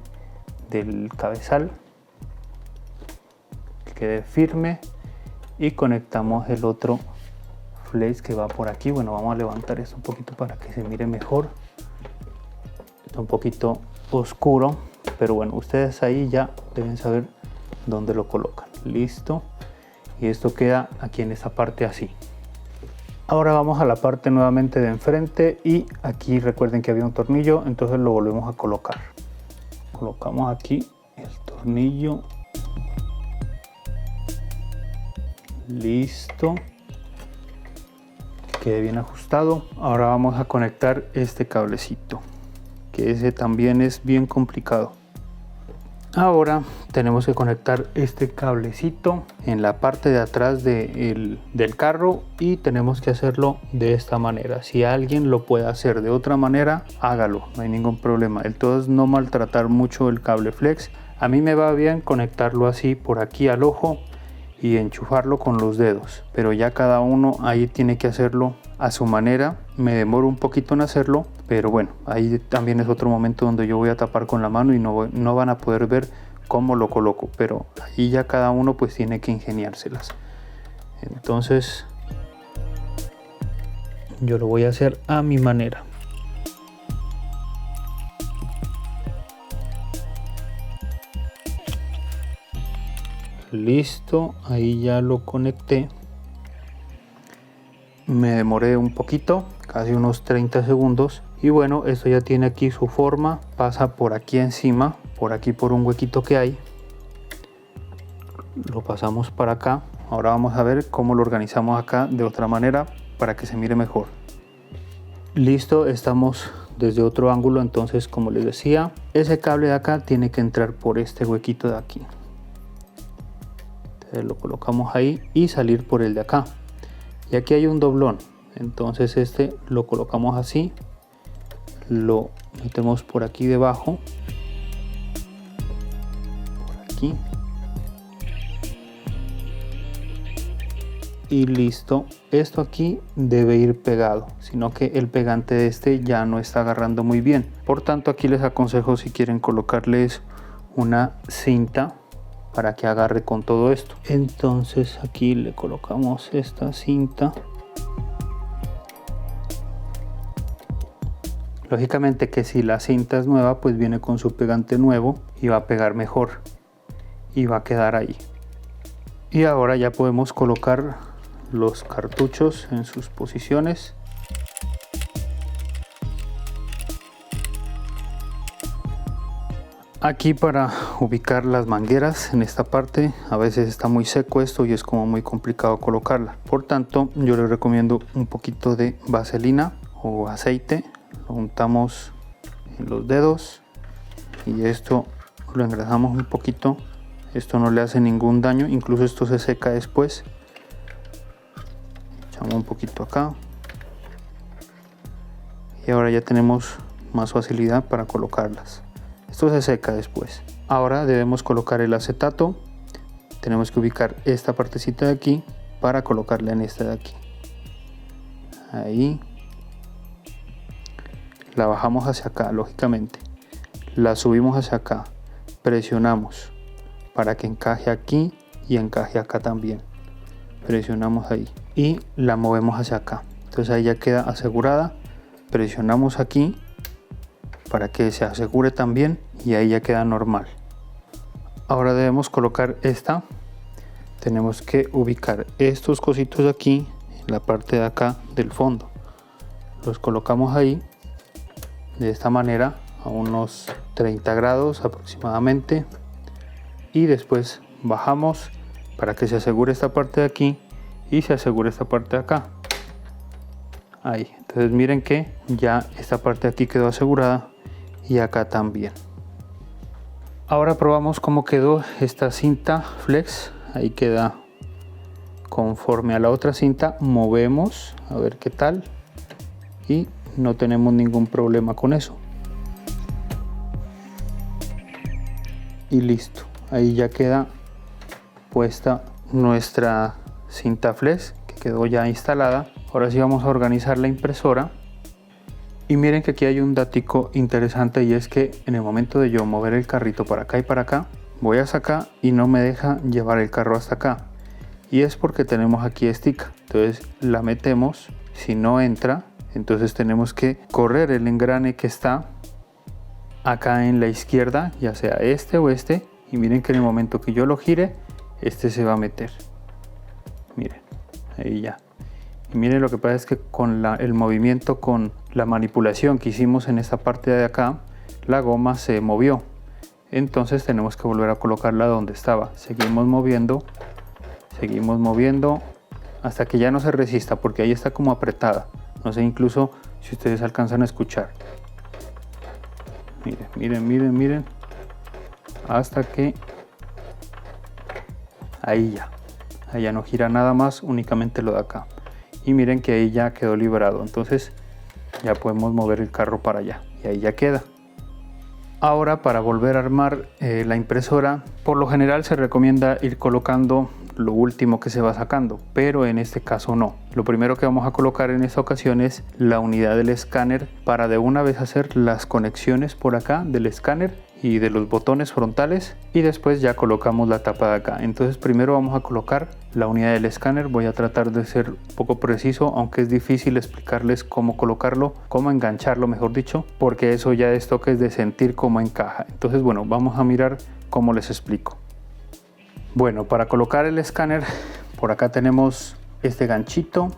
del cabezal, que quede firme, y conectamos el otro flex que va por aquí. Bueno, vamos a levantar esto un poquito para que se mire mejor. Está un poquito oscuro, pero bueno, ustedes ahí ya deben saber dónde lo colocan. Listo, y esto queda aquí en esta parte así. Ahora vamos a la parte nuevamente de enfrente y aquí recuerden que había un tornillo, entonces lo volvemos a colocar. Colocamos aquí el tornillo. Listo, quede bien ajustado. Ahora vamos a conectar este cablecito, que ese también es bien complicado. Ahora tenemos que conectar este cablecito en la parte de atrás del carro y tenemos que hacerlo de esta manera. Si alguien lo puede hacer de otra manera, hágalo, no hay ningún problema. El todo es no maltratar mucho el cable flex. A mí me va bien conectarlo así por aquí al ojo y enchufarlo con los dedos, pero ya cada uno ahí tiene que hacerlo a su manera. Me demoro un poquito en hacerlo, pero bueno, ahí también es otro momento donde yo voy a tapar con la mano y no van a poder ver cómo lo coloco, pero ahí ya cada uno pues tiene que ingeniárselas. Entonces yo lo voy a hacer a mi manera. Listo, ahí ya lo conecté. Me demoré un poquito, casi unos 30 segundos. Y bueno, esto ya tiene aquí su forma. Pasa por aquí encima, por aquí por un huequito que hay. Lo pasamos para acá. Ahora vamos a ver cómo lo organizamos acá de otra manera para que se mire mejor. Listo, estamos desde otro ángulo. Entonces, como les decía, ese cable de acá tiene que entrar por este huequito de aquí. Entonces lo colocamos ahí y salir por el de acá. Y aquí hay un doblón, entonces este lo colocamos así, lo metemos por aquí debajo, por aquí, y listo. Esto aquí debe ir pegado, sino que el pegante de este ya no está agarrando muy bien. Por tanto, aquí les aconsejo, si quieren, colocarles una cinta para que agarre con todo esto. Entonces aquí le colocamos esta cinta. Lógicamente que si la cinta es nueva, pues viene con su pegante nuevo y va a pegar mejor y va a quedar ahí. Y ahora ya podemos colocar los cartuchos en sus posiciones. Aquí para ubicar las mangueras en esta parte, a veces está muy seco esto y es como muy complicado colocarla. Por tanto, yo les recomiendo un poquito de vaselina o aceite. Lo untamos en los dedos y esto lo engrasamos un poquito. Esto no le hace ningún daño, incluso esto se seca después. Echamos un poquito acá. Y ahora ya tenemos más facilidad para colocarlas. Esto se seca después. Ahora debemos colocar el acetato. Tenemos que ubicar esta partecita de aquí para colocarla en esta de aquí. Ahí. La bajamos hacia acá, lógicamente. La subimos hacia acá. Presionamos para que encaje aquí y encaje acá también. Presionamos ahí y la movemos hacia acá. Entonces ahí ya queda asegurada. Presionamos aquí para que se asegure también y ahí ya queda normal. Ahora debemos colocar esta. Tenemos que ubicar estos cositos de aquí en la parte de acá del fondo. Los colocamos ahí de esta manera a unos 30 grados aproximadamente y después bajamos para que se asegure esta parte de aquí y se asegure esta parte de acá. Ahí, entonces miren que ya esta parte de aquí quedó asegurada y acá también. Ahora probamos cómo quedó esta cinta flex. Ahí queda conforme a la otra cinta. Movemos a ver qué tal y no tenemos ningún problema con eso. Y listo, ahí ya queda puesta nuestra cinta flex que quedó ya instalada. Ahora sí vamos a organizar la impresora. Y miren que aquí hay un datico interesante, y es que en el momento de yo mover el carrito para acá y para acá, voy hasta acá y no me deja llevar el carro hasta acá. Y es porque tenemos aquí estica. Entonces la metemos, si no entra, entonces tenemos que correr el engrane que está acá en la izquierda, ya sea este o este. Y miren que en el momento que yo lo gire, este se va a meter. Miren, ahí ya. Y miren, lo que pasa es que con el movimiento, con la manipulación que hicimos en esta parte de acá, la goma se movió. Entonces tenemos que volver a colocarla donde estaba. Seguimos moviendo hasta que ya no se resista, porque ahí está como apretada. No sé incluso si ustedes alcanzan a escuchar. Miren, miren, miren, miren. Hasta que ahí ya no gira nada más, únicamente lo de acá. Y miren que ahí ya quedó liberado. Entonces ya podemos mover el carro para allá y ahí ya queda. Ahora, para volver a armar la impresora, por lo general se recomienda ir colocando lo último que se va sacando, pero en este caso no. Lo primero que vamos a colocar en esta ocasión es la unidad del escáner para de una vez hacer las conexiones por acá del escáner y de los botones frontales, y después ya colocamos la tapa de acá. Entonces primero vamos a colocar la unidad del escáner. Voy a tratar de ser un poco preciso, aunque es difícil explicarles cómo colocarlo, cómo engancharlo mejor dicho, porque eso ya es toques de sentir cómo encaja. Entonces bueno, vamos a mirar cómo les explico. Bueno, para colocar el escáner, por acá tenemos este ganchito,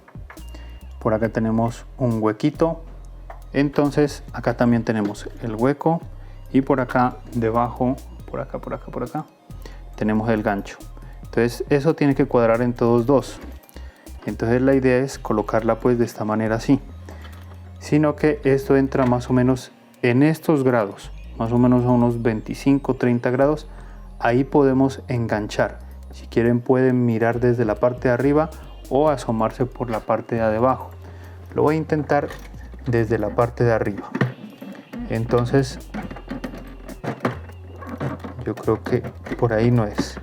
por acá tenemos un huequito, entonces acá también tenemos el hueco, y por acá debajo, por acá tenemos el gancho. Entonces eso tiene que cuadrar en todos dos. Entonces la idea es colocarla pues de esta manera así, sino que esto entra más o menos en estos grados, más o menos a unos 25-30 grados. Ahí podemos enganchar. Si quieren pueden mirar desde la parte de arriba o asomarse por la parte de abajo. Lo voy a intentar desde la parte de arriba. Entonces yo creo que por ahí no es.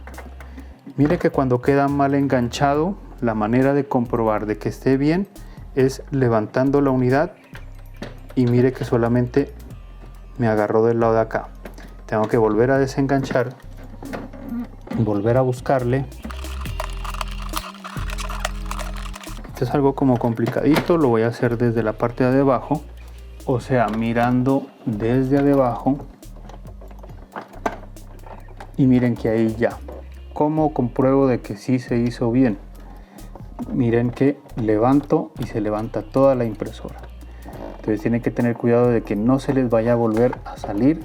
Mire que cuando queda mal enganchado, la manera de comprobar de que esté bien es levantando la unidad, y mire que solamente me agarró del lado de acá. Tengo que volver a desenganchar, volver a buscarle. Esto es algo como complicadito, lo voy a hacer desde la parte de abajo, o sea, mirando desde abajo. Y miren que ahí ya. ¿Cómo compruebo de que sí se hizo bien? Miren que levanto y se levanta toda la impresora. Entonces tienen que tener cuidado de que no se les vaya a volver a salir.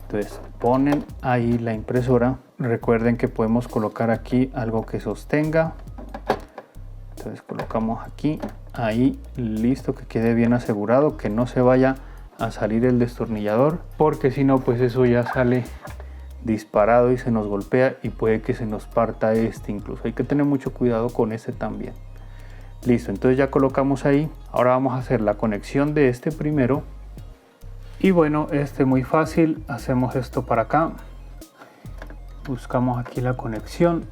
Entonces ponen ahí la impresora. Recuerden que podemos colocar aquí algo que sostenga. Entonces colocamos aquí, ahí, listo, que quede bien asegurado, que no se vaya a salir el destornillador, porque si no pues eso ya sale disparado y se nos golpea y puede que se nos parta este. Incluso hay que tener mucho cuidado con este también. Listo, entonces ya colocamos ahí. Ahora vamos a hacer la conexión de este primero, y bueno, muy fácil. Hacemos esto para acá, buscamos aquí la conexión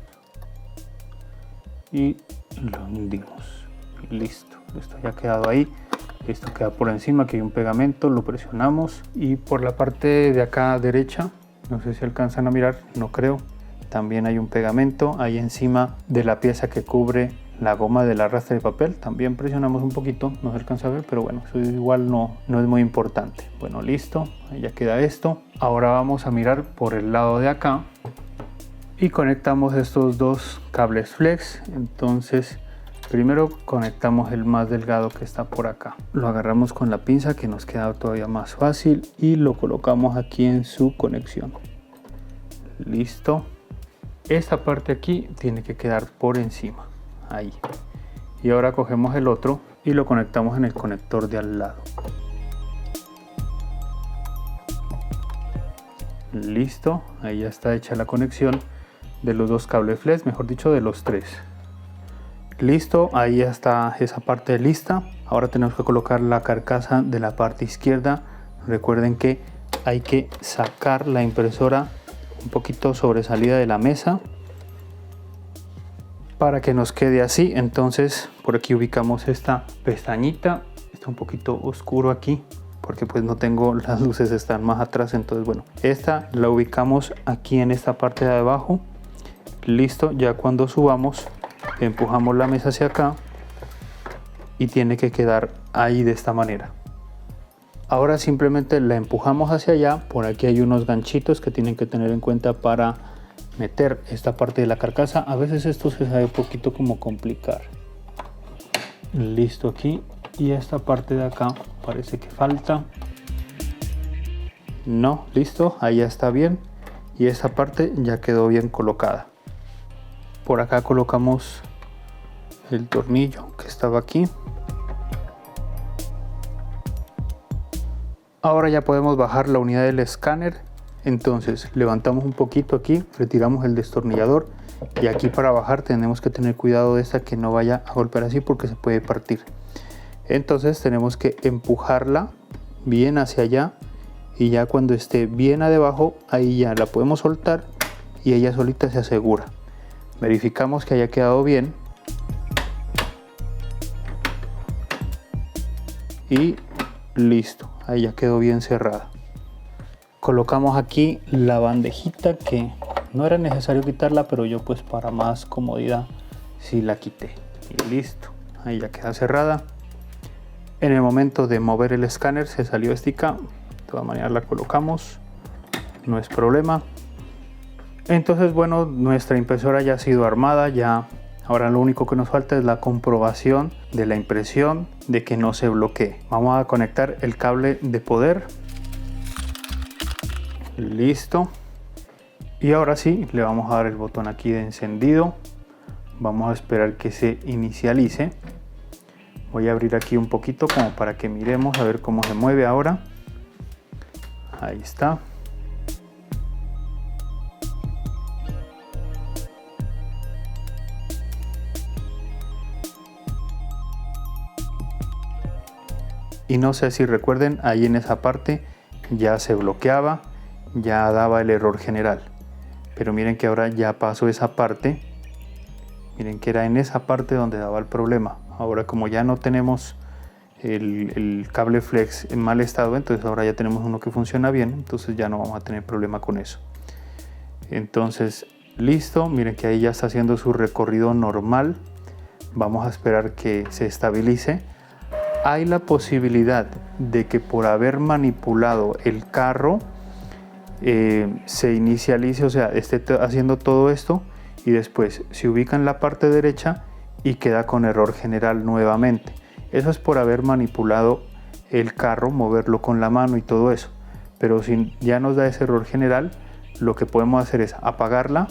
y lo hundimos. Listo, esto ya ha quedado ahí. Esto queda por encima, que hay un pegamento, lo presionamos, y por la parte de acá derecha, no sé si alcanzan a mirar, no creo, también hay un pegamento ahí encima de la pieza que cubre la goma del arrastre de papel. También presionamos un poquito, no se alcanza a ver, pero bueno, eso igual no es muy importante. Bueno, listo, ahí ya queda esto. Ahora vamos a mirar por el lado de acá y conectamos estos dos cables flex. Entonces primero conectamos el más delgado que está por acá, lo agarramos con la pinza, que nos queda todavía más fácil, y lo colocamos aquí en su conexión. Listo, esta parte aquí tiene que quedar por encima, ahí. Y ahora cogemos el otro y lo conectamos en el conector de al lado. Listo, ahí ya está hecha la conexión de los dos cables flex, mejor dicho de los tres. Listo, ahí ya está esa parte lista. Ahora tenemos que colocar la carcasa de la parte izquierda. Recuerden que hay que sacar la impresora un poquito sobresalida de la mesa para que nos quede así. Entonces por aquí ubicamos esta pestañita. Está un poquito oscuro aquí porque pues no tengo, las luces están más atrás. Entonces bueno, esta la ubicamos aquí en esta parte de abajo. Listo, ya cuando subamos empujamos la mesa hacia acá y tiene que quedar ahí de esta manera. Ahora simplemente la empujamos hacia allá. Por aquí hay unos ganchitos que tienen que tener en cuenta para meter esta parte de la carcasa. A veces esto se sabe un poquito como complicar. Listo, aquí, y esta parte de acá parece que falta. No, listo, ahí ya está bien, y esta parte ya quedó bien colocada. Por acá colocamos el tornillo que estaba aquí. Ahora ya podemos bajar la unidad del escáner. Entonces levantamos un poquito aquí, retiramos el destornillador, y aquí para bajar tenemos que tener cuidado de esta que no vaya a golpear así porque se puede partir. Entonces tenemos que empujarla bien hacia allá, y ya cuando esté bien abajo, ahí ya la podemos soltar y ella solita se asegura. verificamos que haya quedado bien y listo, ahí ya quedó bien cerrada. Colocamos aquí la bandejita, que no era necesario quitarla, pero yo pues para más comodidad sí la quité. Y listo, ahí ya queda cerrada. En el momento de mover el escáner se salió estica, de todas maneras la colocamos, no es problema. Entonces bueno, nuestra impresora ya ha sido armada, ya ahora lo único que nos falta es la comprobación de la impresión, de que no se bloquee. Vamos a conectar el cable de poder. Listo. Y ahora sí, le vamos a dar el botón aquí de encendido. Vamos a esperar que se inicialice. Voy a abrir aquí un poquito como para que miremos a ver cómo se mueve ahora. Ahí está. Y no sé si recuerden, ahí en esa parte ya se bloqueaba, ya daba el error general. Pero miren que ahora ya pasó esa parte. Miren que era en esa parte donde daba el problema. Ahora como ya no tenemos el cable flex en mal estado, entonces ahora ya tenemos uno que funciona bien, entonces ya no vamos a tener problema con eso. Entonces listo, miren que ahí ya está haciendo su recorrido normal. Vamos a esperar que se estabilice. Hay la posibilidad de que por haber manipulado el carro se inicialice, o sea, esté haciendo todo esto y después se ubica en la parte derecha y queda con error general nuevamente. Eso es por haber manipulado el carro, moverlo con la mano y todo eso. Pero si ya nos da ese error general, lo que podemos hacer es apagarla,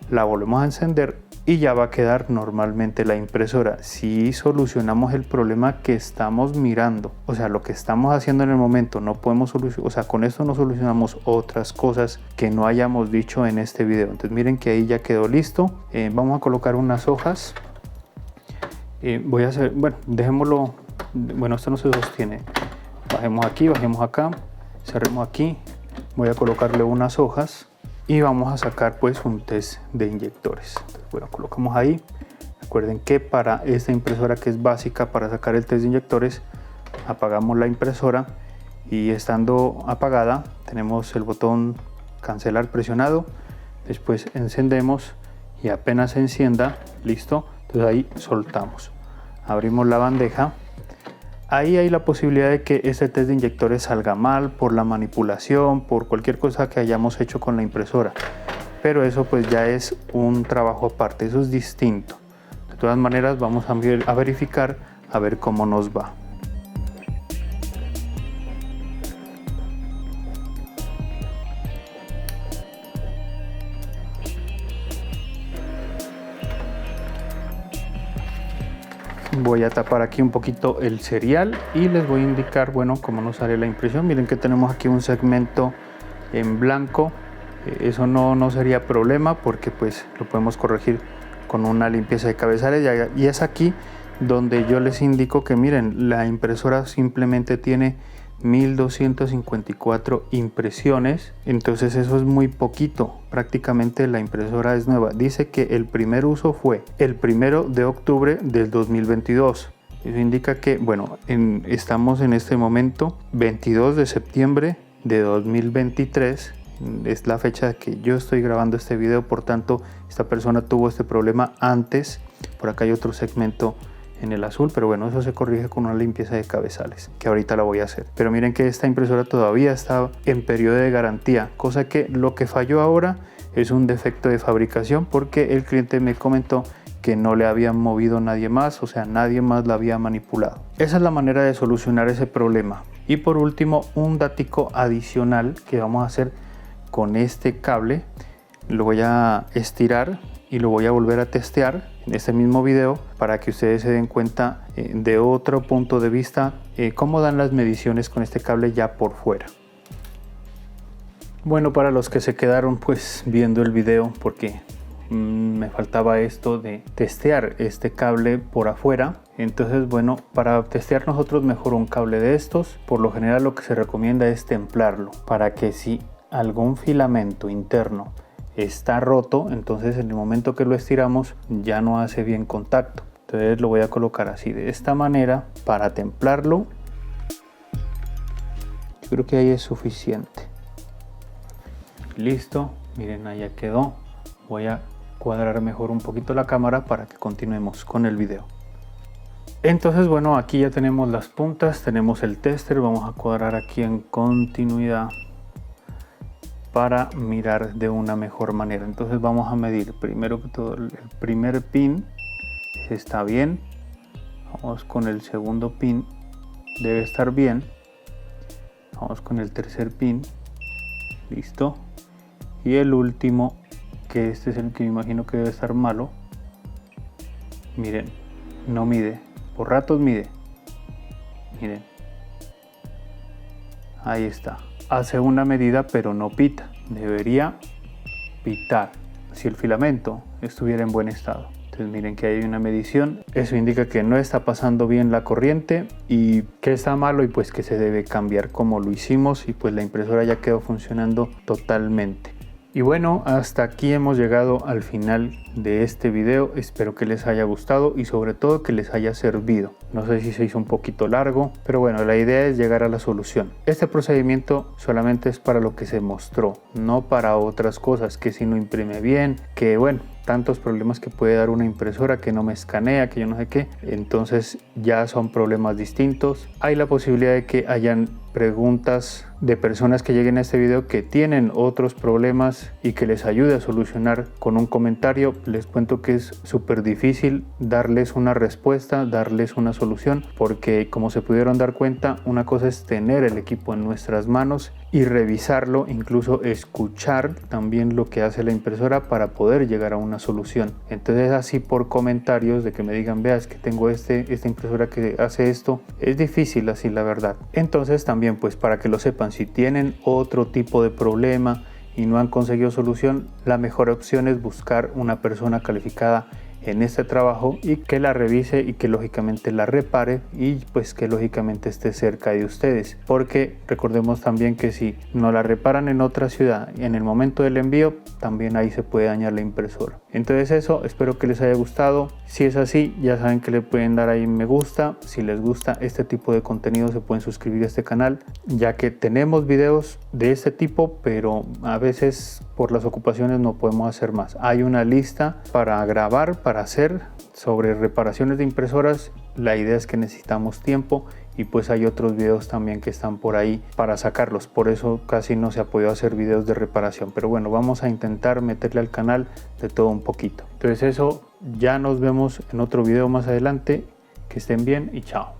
la volvemos a encender y ya va a quedar normalmente la impresora. Si solucionamos el problema que estamos mirando, o sea, lo que estamos haciendo en el momento, no podemos solucionar, o sea, con esto no solucionamos otras cosas que no hayamos dicho en este video. Entonces miren que ahí ya quedó listo. Vamos a colocar unas hojas. Voy a hacer, bueno, dejémoslo, bueno, esto no se sostiene. Bajemos aquí, bajemos acá, cerremos aquí. Voy a colocarle unas hojas y vamos a sacar pues un test de inyectores. Entonces, bueno, colocamos ahí. Recuerden que para esta impresora, que es básica para sacar el test de inyectores, apagamos la impresora y estando apagada tenemos el botón cancelar presionado. Después encendemos y apenas se encienda, listo, entonces ahí soltamos, abrimos la bandeja. Ahí hay la posibilidad de que este test de inyectores salga mal por la manipulación, por cualquier cosa que hayamos hecho con la impresora, pero eso pues ya es un trabajo aparte, eso es distinto. De todas maneras vamos a verificar a ver cómo nos va. Voy a tapar aquí un poquito el serial y les voy a indicar, bueno, cómo nos sale la impresión. Miren que tenemos aquí un segmento en blanco. Eso no sería problema porque pues lo podemos corregir con una limpieza de cabezales. Y es aquí donde yo les indico que miren, la impresora simplemente tiene 1254 impresiones, entonces eso es muy poquito. Prácticamente la impresora es nueva. Dice que el primer uso fue el 1 de octubre del 2022. Eso indica que, bueno, estamos en este momento 22 de septiembre de 2023. Es la fecha que yo estoy grabando este video, por tanto esta persona tuvo este problema antes. Por acá hay otro segmento en el azul, pero bueno, eso se corrige con una limpieza de cabezales, que ahorita la voy a hacer. Pero miren que esta impresora todavía está en periodo de garantía, cosa que lo que falló ahora es un defecto de fabricación, porque el cliente me comentó que no le habían movido nadie más, o sea, nadie más la había manipulado. Esa es la manera de solucionar ese problema. Y por último, un datico adicional que vamos a hacer con este cable. Lo voy a estirar y lo voy a volver a testear en este mismo video para que ustedes se den cuenta de otro punto de vista cómo dan las mediciones con este cable ya por fuera. Bueno, para los que se quedaron pues viendo el video, porque me faltaba esto de testear este cable por afuera, entonces bueno, para testear nosotros mejor un cable de estos. Por lo general lo que se recomienda es templarlo para que si algún filamento interno está roto, entonces en el momento que lo estiramos ya no hace bien contacto. Entonces lo voy a colocar así de esta manera para templarlo. Yo creo que ahí es suficiente. Listo, miren, ahí ya quedó. Voy a cuadrar mejor un poquito la cámara para que continuemos con el video. Entonces bueno, aquí ya tenemos las puntas, tenemos el tester. Vamos a cuadrar aquí en continuidad para mirar de una mejor manera. Entonces vamos a medir primero que todo el primer pin, está bien. Vamos con el segundo pin, debe estar bien. Vamos con el tercer pin, listo. Y el último, que este es el que me imagino que debe estar malo. Miren, no mide, por ratos mide. Miren, ahí está. Hace una medida pero no pita. Debería pitar si el filamento estuviera en buen estado. Entonces miren que hay una medición. Eso indica que no está pasando bien la corriente y que está malo y pues que se debe cambiar como lo hicimos, y pues la impresora ya quedó funcionando totalmente. Y bueno, hasta aquí hemos llegado al final de este video. Espero que les haya gustado y sobre todo que les haya servido. No sé si se hizo un poquito largo, pero bueno, la idea es llegar a la solución. Este procedimiento solamente es para lo que se mostró, no para otras cosas, que si no imprime bien, que bueno, tantos problemas que puede dar una impresora que no me escanea, que yo no sé qué. Entonces ya son problemas distintos. Hay la posibilidad de que hayan preguntas de personas que lleguen a este video que tienen otros problemas y que les ayude a solucionar con un comentario. Les cuento que es súper difícil darles una respuesta, darles una solución, porque como se pudieron dar cuenta, una cosa es tener el equipo en nuestras manos y revisarlo, incluso escuchar también lo que hace la impresora para poder llegar a una solución. Entonces así por comentarios de que me digan, veas que tengo esta impresora que hace esto, es difícil así, la verdad. Entonces también pues para que lo sepan, si tienen otro tipo de problema y no han conseguido solución, la mejor opción es buscar una persona calificada en este trabajo y que la revise y que lógicamente la repare y pues que lógicamente esté cerca de ustedes, porque recordemos también que si no la reparan en otra ciudad en el momento del envío, también ahí se puede dañar la impresora. Entonces eso, espero que les haya gustado. Si es así, ya saben que le pueden dar ahí me gusta. Si les gusta este tipo de contenido, se pueden suscribir a este canal, ya que tenemos videos de este tipo, pero a veces por las ocupaciones no podemos hacer más. Hay una lista para grabar, para hacer sobre reparaciones de impresoras. La idea es que necesitamos tiempo y pues hay otros videos también que están por ahí para sacarlos. Por eso casi no se ha podido hacer videos de reparación, pero bueno, vamos a intentar meterle al canal de todo un poquito. Entonces eso, ya nos vemos en otro video más adelante. Que estén bien y chao.